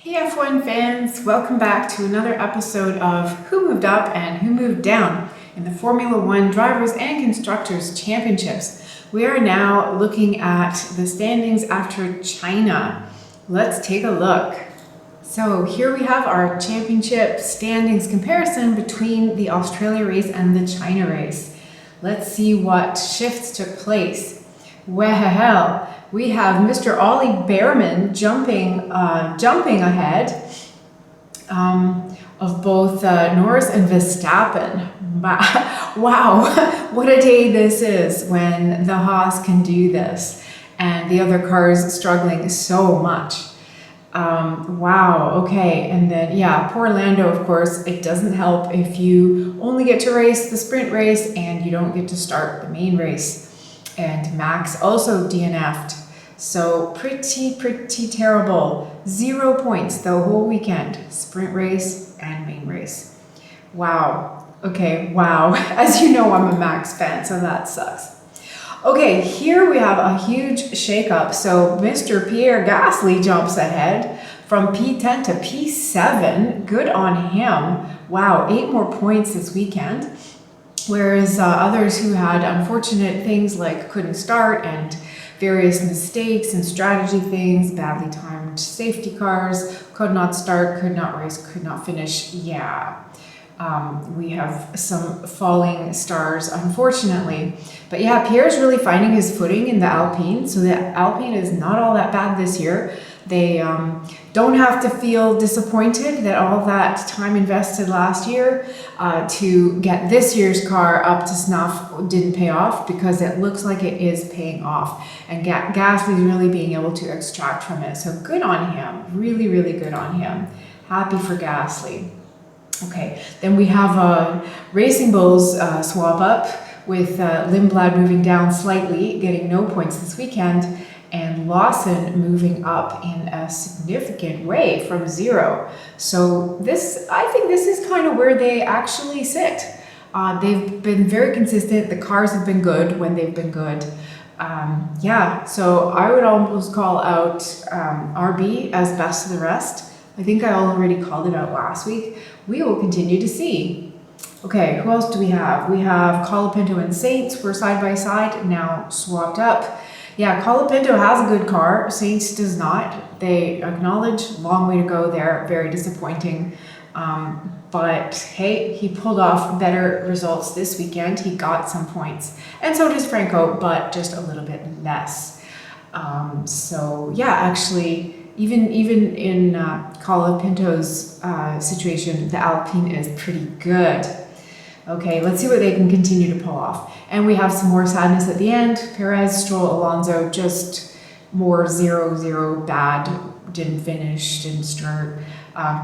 Hey F1 fans, welcome back to another episode of Who Moved Up and Who Moved Down in the Formula One Drivers and Constructors Championships. We are now looking at the standings after China. Let's take a look. So here we have our championship standings comparison between the Australia race and the China race. Let's see what shifts took place. Well, we have Mr. Ollie Behrman jumping ahead of both Norris and Verstappen. Wow, what a day this is when the Haas can do this and the other cars struggling so much. Wow, okay, and then poor Lando, of course. It doesn't help if you only get to race the sprint race and you don't get to start the main race. And Max also DNF'd. So pretty terrible. 0 points the whole weekend. Sprint race and main race. Wow. Okay, wow. As you know, I'm a Max fan, so that sucks. Okay, here we have a huge shakeup. So Mr. Pierre Gasly jumps ahead from P10 to P7. Good on him. Wow, 8 more points this weekend. Whereas others who had unfortunate things like couldn't start and various mistakes and strategy things, badly timed safety cars, could not start, could not race, could not finish. We have some falling stars, unfortunately. But Pierre's really finding his footing in the Alpine. So the Alpine is not all that bad this year. They don't have to feel disappointed that all that time invested last year to get this year's car up to snuff didn't pay off, because it looks like it is paying off. And Gasly's really being able to extract from it. So good on him. Really, really good on him. Happy for Gasly. Okay, then we have Racing Bulls swap up with Lindblad moving down slightly, getting no points this weekend, and Lawson moving up in a significant way from 0. So I think this is kind of where they actually sit. They've been very consistent. The cars have been good when they've been good. So I would almost call out RB as best of the rest. I think I already called it out last week. We will continue to see. Okay, who else do we have? We have Colapinto and Saints were side by side, now swapped up. Colapinto has a good car. Saints does not. They acknowledge long way to go there. Very disappointing. But hey, he pulled off better results this weekend. He got some points. And so does Franco, but just a little bit less. Actually, even in Colapinto's situation, the Alpine is pretty good. Okay, let's see what they can continue to pull off. And we have some more sadness at the end. Perez, Stroll, Alonso, just more 0-0 bad. Didn't finish, didn't start.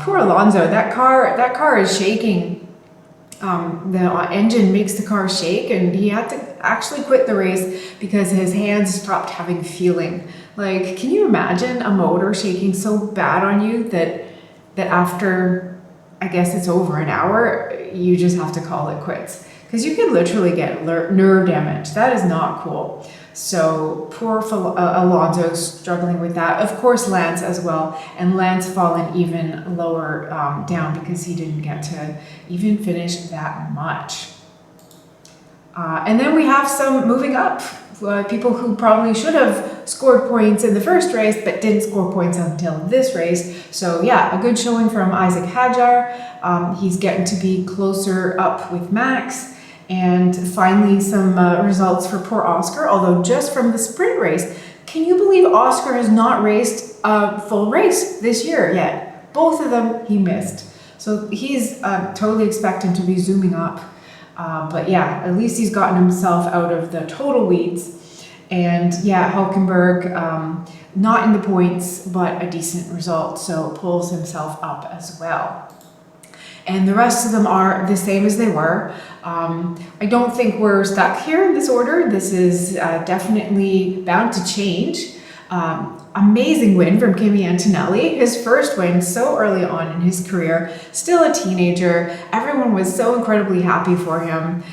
Poor Alonso, that car is shaking. The engine makes the car shake, and he had to actually quit the race because his hands stopped having feeling. Like, can you imagine a motor shaking so bad on you that after, I guess it's over an hour, you just have to call it quits? Because you can literally get nerve damage. That is not cool. So poor Alonso struggling with that. Of course, Lance as well. And Lance fallen even lower down because he didn't get to even finish that much. And then we have some moving up. People who probably should have scored points in the first race but didn't score points until this race. So a good showing from Isaac Hadjar. He's getting to be closer up with Max. And finally some results for poor Oscar, although just from the sprint race. Can you believe Oscar has not raced a full race this year yet? Both of them he missed. So he's totally expecting to be zooming up. But at least he's gotten himself out of the total weeds. And Hülkenberg, not in the points, but a decent result. So pulls himself up as well. And the rest of them are the same as they were. I don't think we're stuck here in this order. This is definitely bound to change. amazing win from Kimi Antonelli, his first win so early on in his career, still a teenager. Everyone was so incredibly happy for him.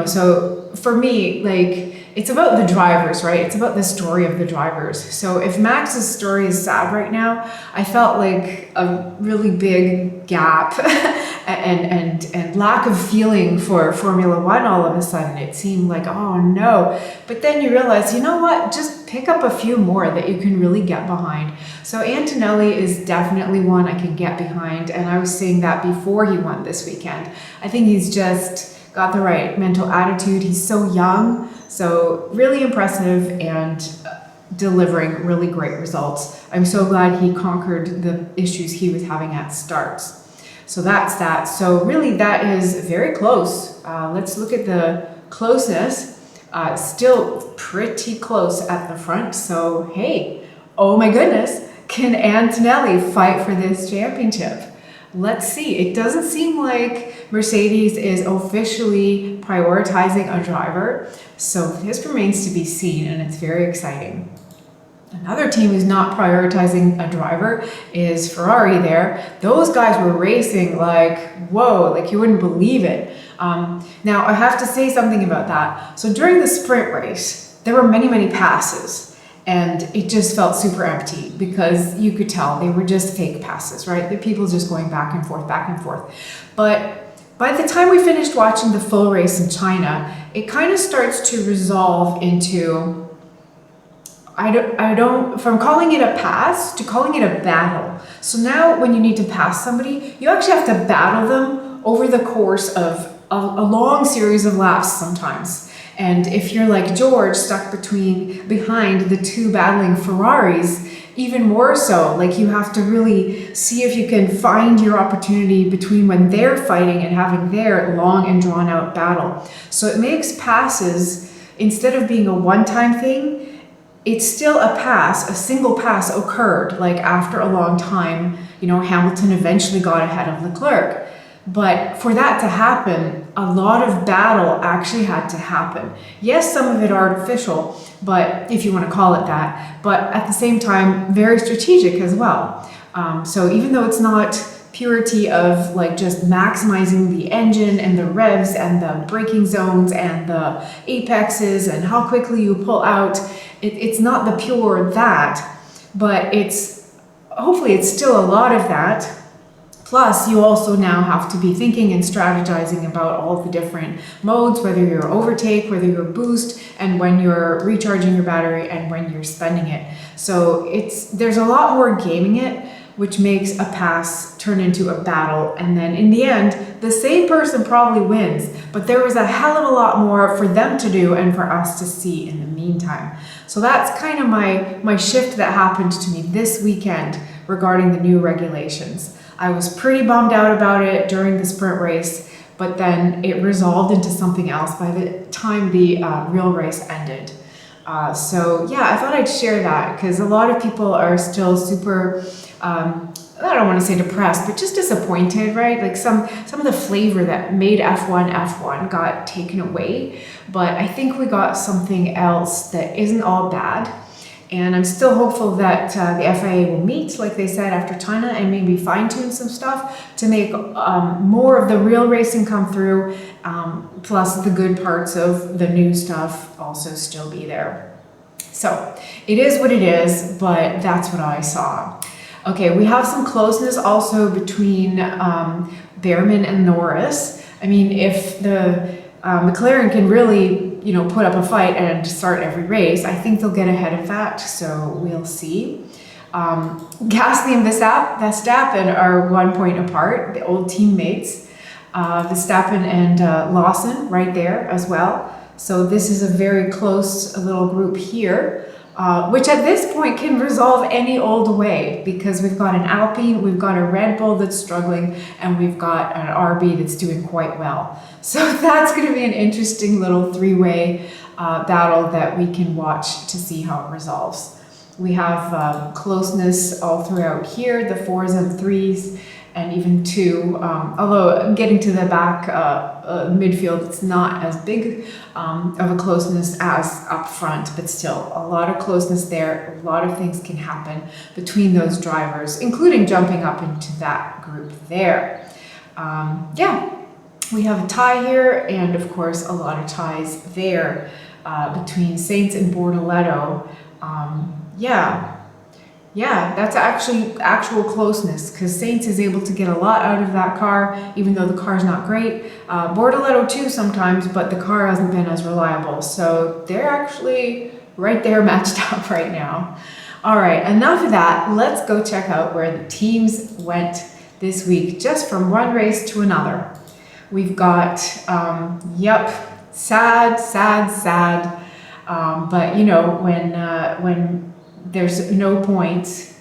So for me, like, it's about the drivers, right? It's about the story of the drivers. So if Max's story is sad right now, I felt like a really big gap and lack of feeling for Formula One all of a sudden. It seemed like, oh no. But then you realize, you know what? Just pick up a few more that you can really get behind. So Antonelli is definitely one I can get behind. And I was saying that before he won this weekend. I think he's just got the right mental attitude. He's so young, so really impressive and delivering really great results. I'm so glad he conquered the issues he was having at starts. So that's that. So really that is very close. Let's look at the closeness. Still pretty close at the front. So hey, oh my goodness, can Antonelli fight for this championship? Let's see. It doesn't seem like Mercedes is officially prioritizing a driver. So this remains to be seen, and it's very exciting. Another team who's not prioritizing a driver is Ferrari there. Those guys were racing like, whoa, like you wouldn't believe it. Now, I have to say something about that. So during the sprint race, there were many, many passes. And it just felt super empty because you could tell they were just fake passes, right? The people just going back and forth, back and forth. But by the time we finished watching the full race in China, it kind of starts to resolve into, from calling it a pass to calling it a battle. So now when you need to pass somebody, you actually have to battle them over the course of a long series of laps sometimes. And if you're like George, stuck behind the two battling Ferraris, even more so, like you have to really see if you can find your opportunity between when they're fighting and having their long and drawn out battle. So it makes passes, instead of being a one-time thing, it's still a pass, a single pass occurred, like after a long time, Hamilton eventually got ahead of Leclerc. But for that to happen, a lot of battle actually had to happen. Yes, some of it artificial, but if you want to call it that, but at the same time, very strategic as well. So even though it's not purity of like just maximizing the engine and the revs and the braking zones and the apexes and how quickly you pull out, it's not the pure that, but hopefully it's still a lot of that. Plus, you also now have to be thinking and strategizing about all the different modes, whether you're overtake, whether you're boost, and when you're recharging your battery and when you're spending it. So there's a lot more gaming it, which makes a pass turn into a battle. And then in the end, the same person probably wins, but there was a hell of a lot more for them to do and for us to see in the meantime. So that's kind of my shift that happened to me this weekend regarding the new regulations. I was pretty bummed out about it during the sprint race, but then it resolved into something else by the time the real race ended. So yeah, I thought I'd share that because a lot of people are still super, I don't want to say depressed, but just disappointed, right? Like some of the flavor that made F1 got taken away, but I think we got something else that isn't all bad. And I'm still hopeful that the FIA will meet, like they said, after China and maybe fine-tune some stuff to make more of the real racing come through, plus the good parts of the new stuff also still be there. So it is what it is, but that's what I saw. Okay, we have some closeness also between Behrman and Norris. I mean, if the McLaren can really put up a fight and start every race, I think they'll get ahead of that, so we'll see. Gasly and Verstappen are 1 point apart, the old teammates. Verstappen and Lawson right there as well. So this is a very close little group here, which at this point can resolve any old way because we've got an Alpine, we've got a Red Bull that's struggling, and we've got an RB that's doing quite well. So that's going to be an interesting little three-way battle that we can watch to see how it resolves. We have closeness all throughout here, the 4s and 3s, and even 2, although getting to the back midfield, it's not as big of a closeness as up front, but still a lot of closeness there. A lot of things can happen between those drivers, including jumping up into that group there. Yeah, we have a tie here, and of course a lot of ties there between Saints and Bortoletto. Yeah, that's actually actual closeness, because Saints is able to get a lot out of that car, even though the car's not great. Bortoletto too sometimes, but the car hasn't been as reliable. So they're actually right there matched up right now. All right, enough of that. Let's go check out where the teams went this week, just from one race to another. We've got, sad. But you know, when there's no points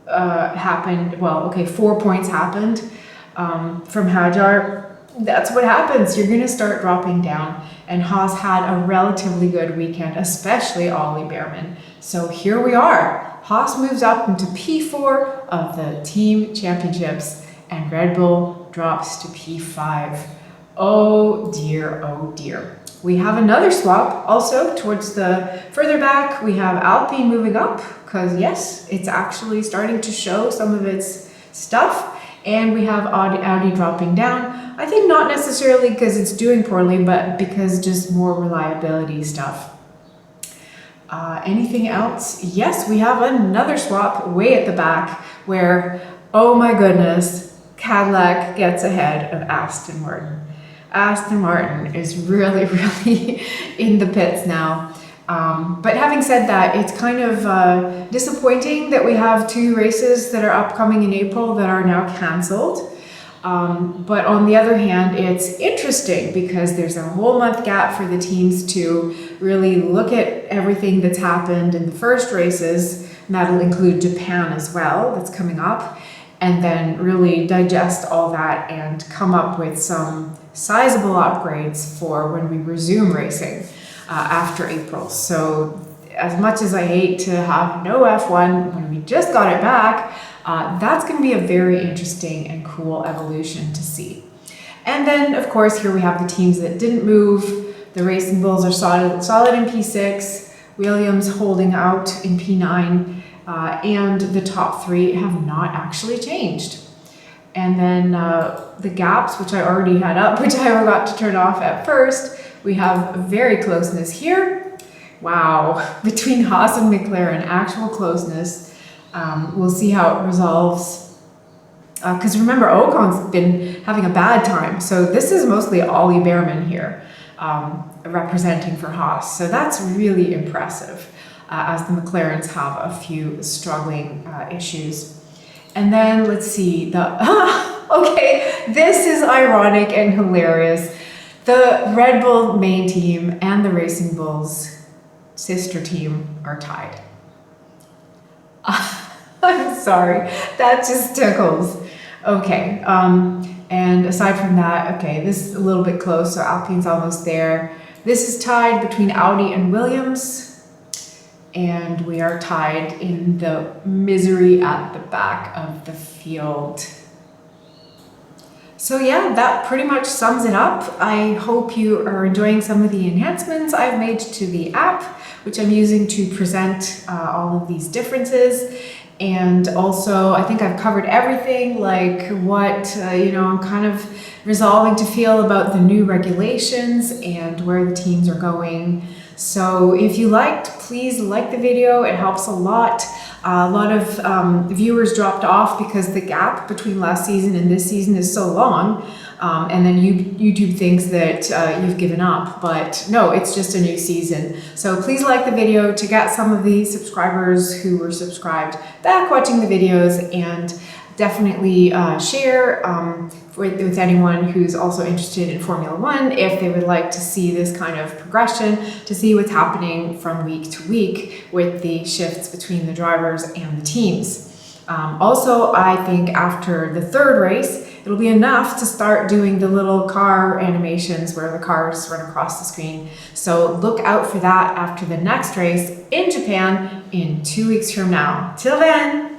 happened, well, okay, 4 points happened from Hajar. That's what happens. You're gonna start dropping down, and Haas had a relatively good weekend, especially Ollie Behrman. So here we are. Haas moves up into P4 of the team championships, and Red Bull drops to P5. Oh dear. We have another swap also towards the further back. We have Alpine moving up, because yes, it's actually starting to show some of its stuff. And we have Audi dropping down. I think not necessarily because it's doing poorly, but because just more reliability stuff. Anything else? Yes, we have another swap way at the back where, oh my goodness, Cadillac gets ahead of Aston Martin. Aston Martin is really in the pits now. But having said that, it's kind of disappointing that we have 2 races that are upcoming in April that are now cancelled. But on the other hand, it's interesting because there's a whole month gap for the teams to really look at everything that's happened in the first races, and that'll include Japan as well, that's coming up, and then really digest all that and come up with some sizable upgrades for when we resume racing after April. So as much as I hate to have no F1 when we just got it back, that's going to be a very interesting and cool evolution to see. And then, of course, here we have the teams that didn't move. The Racing Bulls are solid in P6, Williams holding out in P9, and the top 3 have not actually changed. And then the gaps, which I already had up, which I forgot to turn off at first, we have very closeness here. Wow, between Haas and McLaren, actual closeness. We'll see how it resolves. Because remember, Ocon's been having a bad time. So this is mostly Ollie Behrman here, representing for Haas. So that's really impressive, as the McLarens have a few struggling issues. And then let's see, okay, this is ironic and hilarious. The Red Bull main team and the Racing Bulls sister team are tied. I'm sorry, that just tickles. Okay, and aside from that, okay, this is a little bit close, so Alpine's almost there. This is tied between Audi and Williams, and we are tied in the misery at the back of the field. So yeah, that pretty much sums it up. I hope you are enjoying some of the enhancements I've made to the app, which I'm using to present all of these differences. And also, I think I've covered everything, like what, I'm kind of resolving to feel about the new regulations and where the teams are going. So if you liked, please like the video. It helps a lot. A lot of viewers dropped off because the gap between last season and this season is so long. And then YouTube thinks that you've given up, but no, it's just a new season. So please like the video to get some of the subscribers who were subscribed back watching the videos, and definitely share with anyone who's also interested in Formula One if they would like to see this kind of progression, to see what's happening from week to week with the shifts between the drivers and the teams. Also, I think after the 3rd race, it'll be enough to start doing the little car animations where the cars run across the screen. So look out for that after the next race in Japan in 2 weeks from now. Till then!